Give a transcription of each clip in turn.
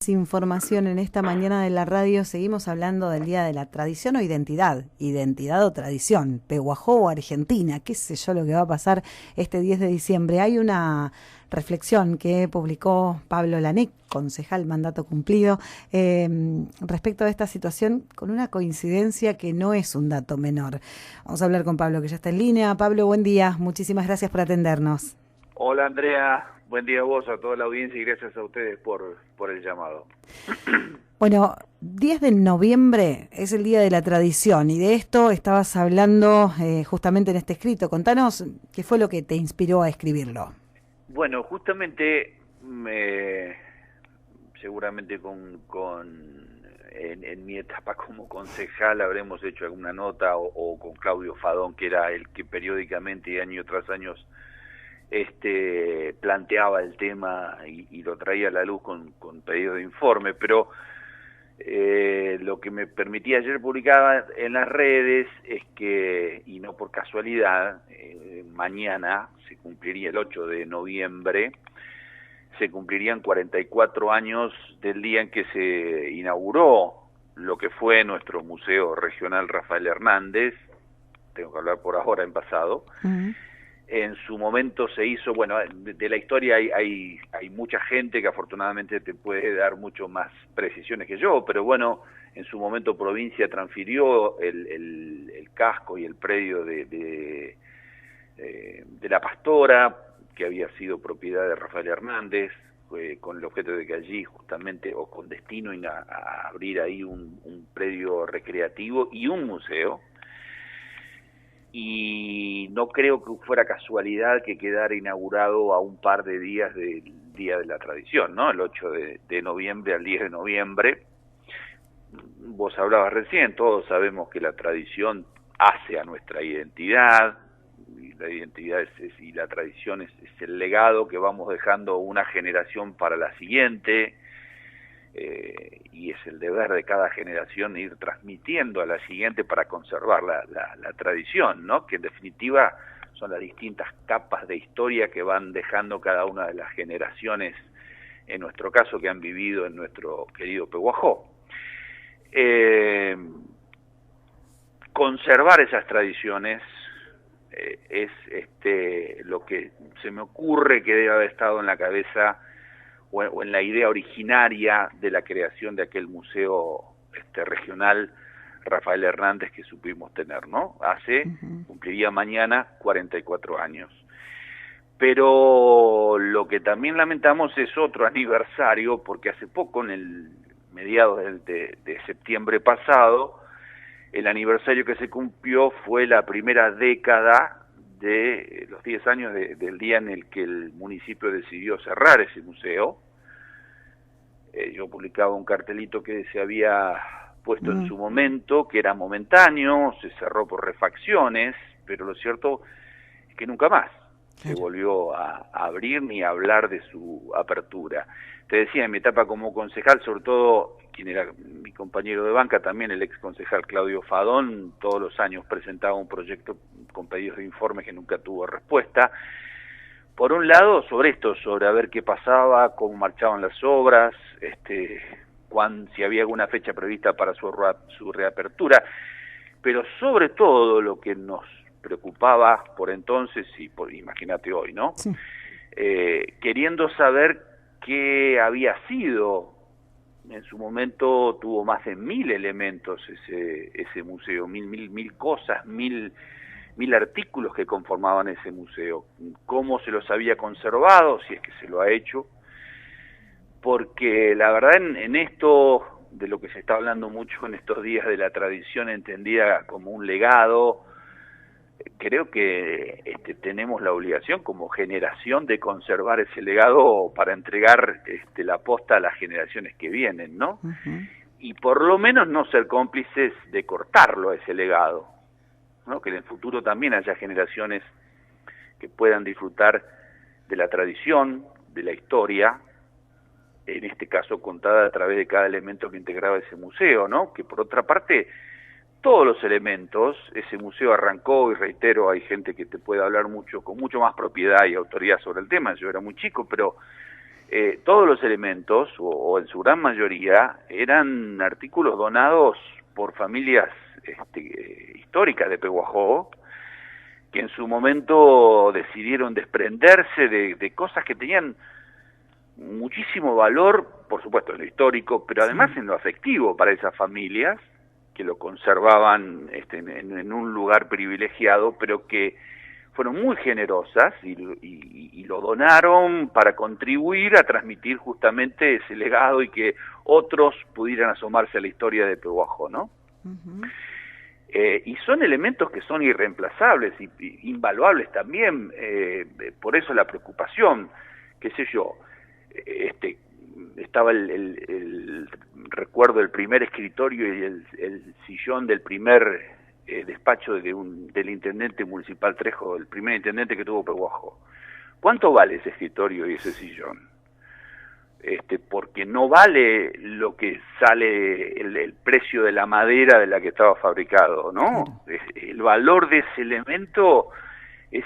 más información en esta mañana de la radio. Seguimos hablando del Día de la Tradición o Identidad. Identidad o tradición. Pehuajó o Argentina. Qué sé yo lo que va a pasar este 10 de diciembre. Hay una reflexión que publicó Pablo Lanek, concejal mandato cumplido, respecto a esta situación, con una coincidencia que no es un dato menor. Vamos a hablar con Pablo, que ya está en línea. Pablo, buen día. Muchísimas gracias por atendernos. Hola Andrea, buen día a vos, a toda la audiencia y gracias a ustedes por el llamado. Bueno, 10 de noviembre es el Día de la Tradición y de esto estabas hablando justamente en este escrito. Contanos qué fue lo que te inspiró a escribirlo. Bueno, justamente seguramente en mi etapa como concejal habremos hecho alguna nota o con Claudio Fadón, que era el que periódicamente año tras año planteaba el tema y lo traía a la luz con pedido de informe, pero lo que me permitía ayer publicar en las redes es que, y no por casualidad, mañana se cumpliría el 8 de noviembre, se cumplirían 44 años del día en que se inauguró lo que fue nuestro Museo Regional Rafael Hernández. Tengo que hablar por ahora en pasado. En su momento se hizo, bueno, de la historia hay mucha gente que afortunadamente te puede dar mucho más precisiones que yo, pero bueno, en su momento provincia transfirió el casco y el predio de la Pastora, que había sido propiedad de Rafael Hernández, con el objeto de que allí justamente, o con destino a abrir ahí un predio recreativo y un museo. Y no creo que fuera casualidad que quedara inaugurado a un par de días del Día de la Tradición, ¿no? El 8 de noviembre al 10 de noviembre. Vos hablabas recién, todos sabemos que la tradición hace a nuestra identidad, y la identidad y la tradición es el legado que vamos dejando una generación para la siguiente, y es el deber de cada generación ir transmitiendo a la siguiente para conservar la tradición, ¿no? Que en definitiva son las distintas capas de historia que van dejando cada una de las generaciones, en nuestro caso, que han vivido en nuestro querido Pehuajó. Conservar esas tradiciones es lo que se me ocurre que debe haber estado en la cabeza o en la idea originaria de la creación de aquel museo regional Rafael Hernández que supimos tener, ¿no? Cumpliría mañana 44 años. Pero lo que también lamentamos es otro aniversario, porque hace poco, en el mediados de septiembre pasado, el aniversario que se cumplió fue la primera década de los 10 años del día en el que el municipio decidió cerrar ese museo. Yo publicaba un cartelito que se había puesto en su momento, que era momentáneo, se cerró por refacciones, pero lo cierto es que nunca más se volvió a abrir ni a hablar de su apertura. Te decía, en mi etapa como concejal, sobre todo quien era mi compañero de banca, también el ex concejal Claudio Fadón, todos los años presentaba un proyecto con pedidos de informe que nunca tuvo respuesta. Por un lado, sobre a ver qué pasaba, cómo marchaban las obras, si había alguna fecha prevista para su reapertura, pero sobre todo lo que nos preocupaba por entonces, imagínate hoy, ¿no? Sí. Queriendo saber qué había sido. En su momento tuvo más de 1000 elementos ese museo, mil cosas, mil artículos que conformaban ese museo. ¿Cómo se los había conservado? Si es que se lo ha hecho. Porque la verdad en esto, de lo que se está hablando mucho en estos días de la tradición entendida como un legado, creo que tenemos la obligación como generación de conservar ese legado para entregar la posta a las generaciones que vienen, ¿no? Y por lo menos no ser cómplices de cortarlo a ese legado, ¿no? Que en el futuro también haya generaciones que puedan disfrutar de la tradición, de la historia, en este caso contada a través de cada elemento que integraba ese museo, ¿no? Que por otra parte, todos los elementos, ese museo arrancó, y reitero, hay gente que te puede hablar con mucho más propiedad y autoridad sobre el tema, yo era muy chico, pero todos los elementos, o en su gran mayoría, eran artículos donados por familias históricas de Pehuajó, que en su momento decidieron desprenderse de cosas que tenían muchísimo valor, por supuesto en lo histórico, pero además en lo afectivo para esas familias, que lo conservaban en un lugar privilegiado, pero que fueron muy generosas y lo donaron para contribuir a transmitir justamente ese legado y que otros pudieran asomarse a la historia de Pehuajó, ¿no? Uh-huh. Y son elementos que son irreemplazables y invaluables también, por eso la preocupación, qué sé yo, estaba recuerdo el primer escritorio y el sillón del primer despacho del intendente municipal Trejo, el primer intendente que tuvo Pehuajó. ¿Cuánto vale ese escritorio y ese sillón? Porque no vale lo que sale el precio de la madera de la que estaba fabricado, ¿no? El valor de ese elemento es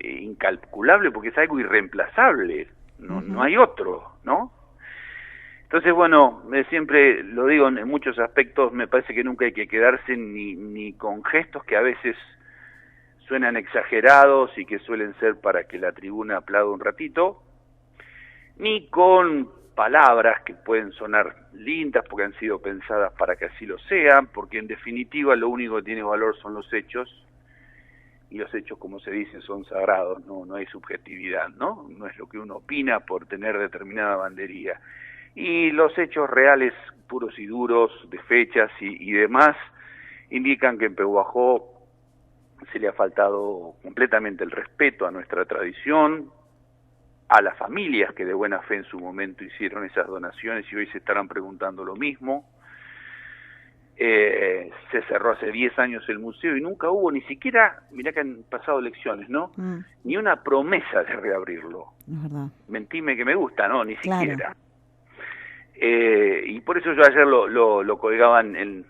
incalculable porque es algo irreemplazable, no hay otro, ¿no? Entonces, bueno, siempre lo digo, en muchos aspectos me parece que nunca hay que quedarse ni con gestos que a veces suenan exagerados y que suelen ser para que la tribuna aplaude un ratito, ni con palabras que pueden sonar lindas porque han sido pensadas para que así lo sean, porque en definitiva lo único que tiene valor son los hechos, y los hechos, como se dice, son sagrados, no hay subjetividad, ¿no? No es lo que uno opina por tener determinada bandería. Y los hechos reales, puros y duros, de fechas y demás, indican que en Pehuajó se le ha faltado completamente el respeto a nuestra tradición, a las familias que de buena fe en su momento hicieron esas donaciones y hoy se estarán preguntando lo mismo. Se cerró hace 10 años el museo y nunca hubo ni siquiera, mirá que han pasado elecciones, ¿no? Ni una promesa de reabrirlo. Mentime que me gusta, ¿no? Ni siquiera. Y por eso yo ayer lo colgaban en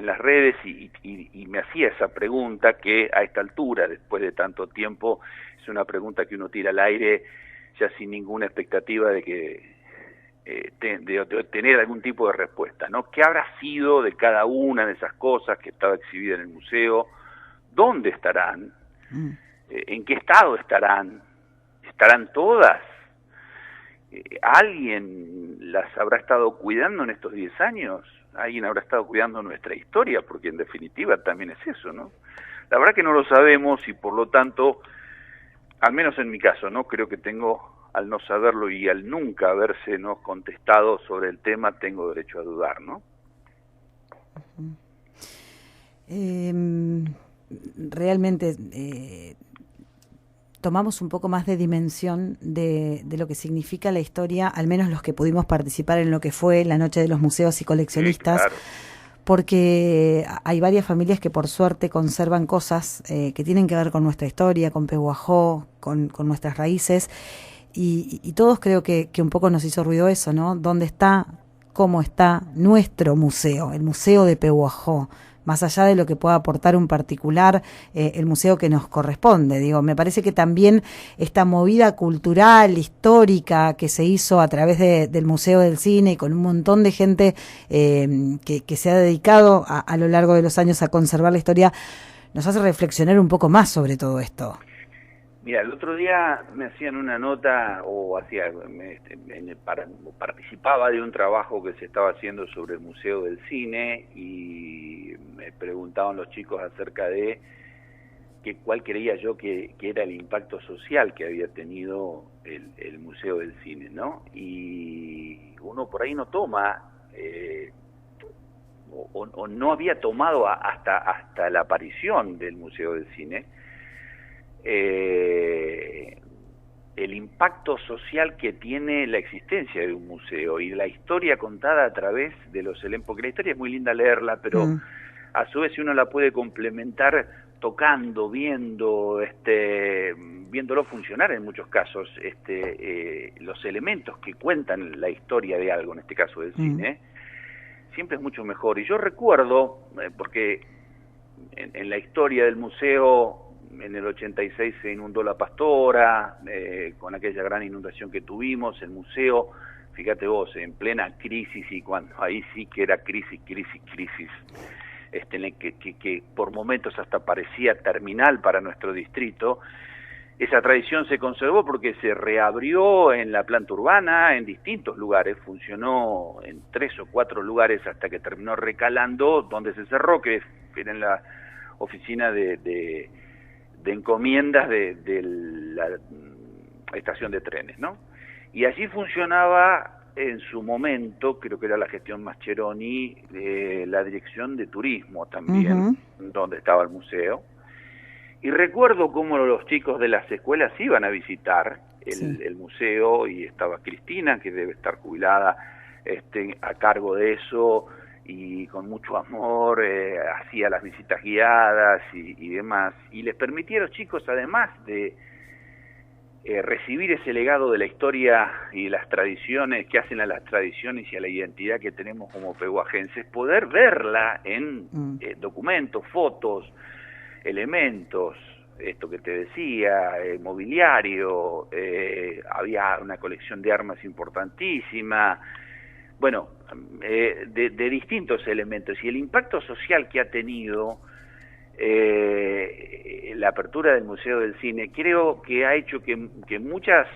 las redes y me hacía esa pregunta que a esta altura, después de tanto tiempo, es una pregunta que uno tira al aire ya sin ninguna expectativa de que de tener algún tipo de respuesta, ¿no? ¿Qué habrá sido de cada una de esas cosas que estaba exhibida en el museo? ¿Dónde estarán? ¿En qué estado estarán? ¿Estarán todas? ¿Alguien las habrá estado cuidando en estos 10 años? ¿Alguien habrá estado cuidando nuestra historia? Porque en definitiva también es eso, ¿no? La verdad que no lo sabemos y por lo tanto, al menos en mi caso, ¿no? Creo que tengo, al no saberlo y al nunca habérsenos contestado sobre el tema, tengo derecho a dudar, ¿no? Realmente tomamos un poco más de dimensión de lo que significa la historia, al menos los que pudimos participar en lo que fue la Noche de los Museos y Coleccionistas, sí, claro. Porque hay varias familias que por suerte conservan cosas que tienen que ver con nuestra historia, con Pehuajó, con nuestras raíces, y todos creo que un poco nos hizo ruido eso, ¿no? ¿Dónde está, cómo está nuestro museo, el Museo de Pehuajó? Más allá de lo que pueda aportar un particular, el museo que nos corresponde. Digo, me parece que también esta movida cultural, histórica, que se hizo a través del Museo del Cine y con un montón de gente que se ha dedicado a lo largo de los años a conservar la historia, nos hace reflexionar un poco más sobre todo esto. Mira, el otro día me hacían una nota participaba de un trabajo que se estaba haciendo sobre el Museo del Cine y me preguntaban los chicos acerca de cuál creía yo que era el impacto social que había tenido el Museo del Cine, ¿no? Y uno por ahí no toma o no había tomado hasta la aparición del Museo del Cine el impacto social que tiene la existencia de un museo y la historia contada a través de los elementos, porque la historia es muy linda leerla, pero a su vez si uno la puede complementar tocando, viéndolo funcionar en muchos casos, los elementos que cuentan la historia de algo, en este caso del cine, siempre es mucho mejor. Y yo recuerdo, porque en la historia del museo en el 86 se inundó La Pastora, con aquella gran inundación que tuvimos, el museo, fíjate vos, en plena crisis, y cuando ahí sí que era crisis, que por momentos hasta parecía terminal para nuestro distrito. Esa tradición se conservó porque se reabrió en la planta urbana, en distintos lugares, funcionó en 3 o 4 lugares hasta que terminó recalando, donde se cerró, que era en la oficina de encomiendas de la estación de trenes, ¿no? Y allí funcionaba en su momento, creo que era la gestión Mascheroni, la dirección de turismo también, donde estaba el museo. Y recuerdo cómo los chicos de las escuelas iban a visitar el museo, y estaba Cristina, que debe estar jubilada, a cargo de eso, y con mucho amor hacía las visitas guiadas y demás. Y les permitía a los chicos, además de recibir ese legado de la historia y las tradiciones que hacen a las tradiciones y a la identidad que tenemos como pehuajenses, poder verla en documentos, fotos, elementos, esto que te decía, mobiliario, había una colección de armas importantísima, bueno, de distintos elementos, y el impacto social que ha tenido la apertura del Museo del Cine, creo que ha hecho que muchos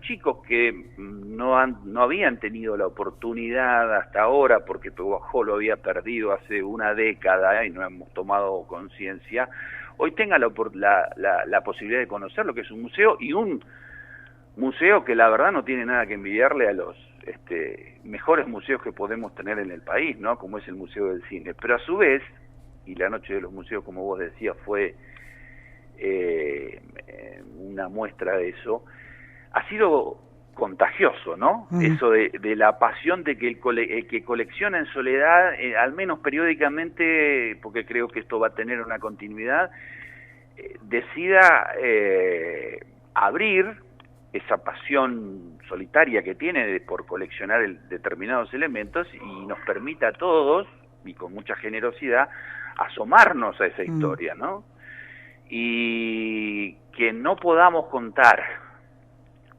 chicos que no habían tenido la oportunidad hasta ahora, porque Pehuajó lo había perdido hace una década y no hemos tomado conciencia, hoy tengan la posibilidad de conocer lo que es un museo, y un museo que la verdad no tiene nada que envidiarle a los mejores museos que podemos tener en el país, ¿no? Como es el Museo del Cine. Pero a su vez, y la Noche de los Museos, como vos decías, fue una muestra de eso, ha sido contagioso, ¿no? Eso de la pasión de que el que colecciona en soledad, al menos periódicamente, porque creo que esto va a tener una continuidad, decida abrir esa pasión solitaria que tiene por coleccionar determinados elementos, y nos permita a todos, y con mucha generosidad, asomarnos a esa historia, ¿no? Y que no podamos contar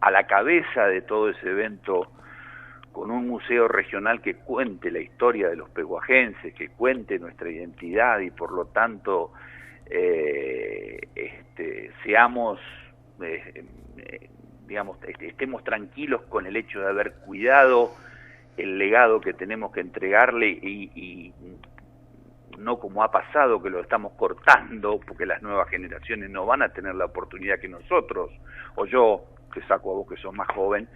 a la cabeza de todo ese evento con un museo regional que cuente la historia de los pehuajenses, que cuente nuestra identidad, y por lo tanto seamos, digamos, estemos tranquilos con el hecho de haber cuidado el legado que tenemos que entregarle, y no como ha pasado, que lo estamos cortando porque las nuevas generaciones no van a tener la oportunidad que nosotros, o yo, te saco a vos que sos más joven,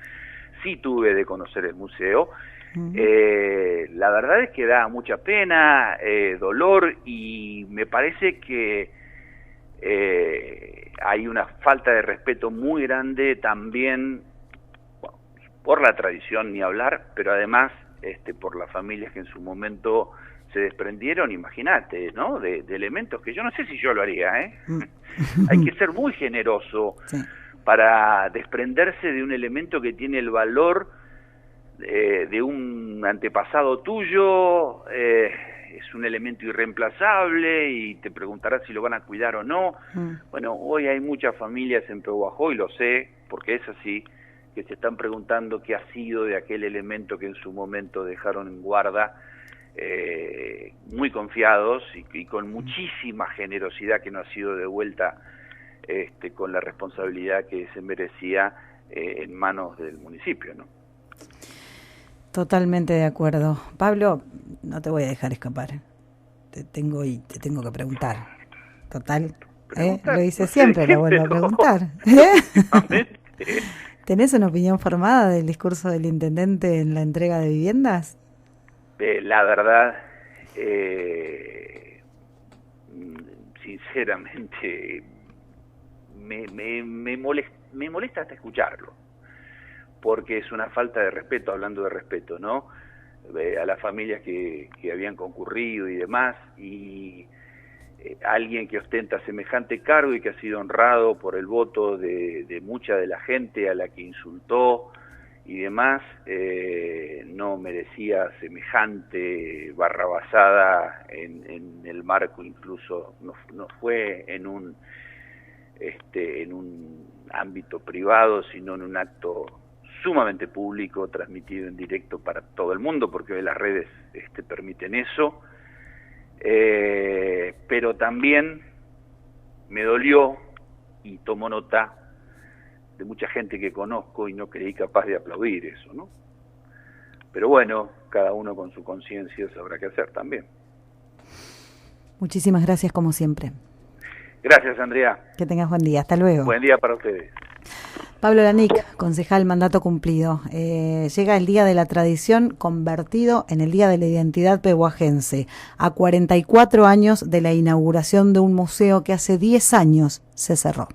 sí tuve de conocer el museo. La verdad es que da mucha pena, dolor, y me parece que hay una falta de respeto muy grande también, bueno, por la tradición ni hablar, pero además por las familias que en su momento se desprendieron, imagínate, ¿no? De elementos que yo no sé si yo lo haría, ¿eh? Hay que ser muy generoso para desprenderse de un elemento que tiene el valor de un antepasado tuyo, es un elemento irreemplazable, y te preguntarás si lo van a cuidar o no. Bueno, hoy hay muchas familias en Pehuajó, y lo sé, porque es así, que se están preguntando qué ha sido de aquel elemento que en su momento dejaron en guarda, muy confiados y con muchísima generosidad, que no ha sido devuelta con la responsabilidad que se merecía en manos del municipio, ¿no? Totalmente de acuerdo. Pablo, no te voy a dejar escapar. Te tengo que preguntar. Total, lo hice siempre, lo vuelvo a preguntar. ¿Tenés una opinión formada del discurso del intendente en la entrega de viviendas? La verdad, sinceramente, me molesta hasta escucharlo, porque es una falta de respeto, hablando de respeto, ¿no? A las familias que habían concurrido y demás, y alguien que ostenta semejante cargo y que ha sido honrado por el voto de mucha de la gente a la que insultó y demás, no merecía semejante barrabasada en el marco, incluso no fue en un en un ámbito privado, sino en un acto sumamente público, transmitido en directo para todo el mundo, porque hoy las redes permiten eso. Pero también me dolió, y tomo nota, de mucha gente que conozco y no creí capaz de aplaudir eso, ¿no? Pero bueno, cada uno con su conciencia sabrá qué hacer también. Muchísimas gracias como siempre. Gracias, Andrea. Que tengas buen día. Hasta luego. Buen día para ustedes. Pablo Lanic, concejal, mandato cumplido. Llega el Día de la Tradición, convertido en el Día de la Identidad pehuajense, a 44 años de la inauguración de un museo que hace 10 años se cerró.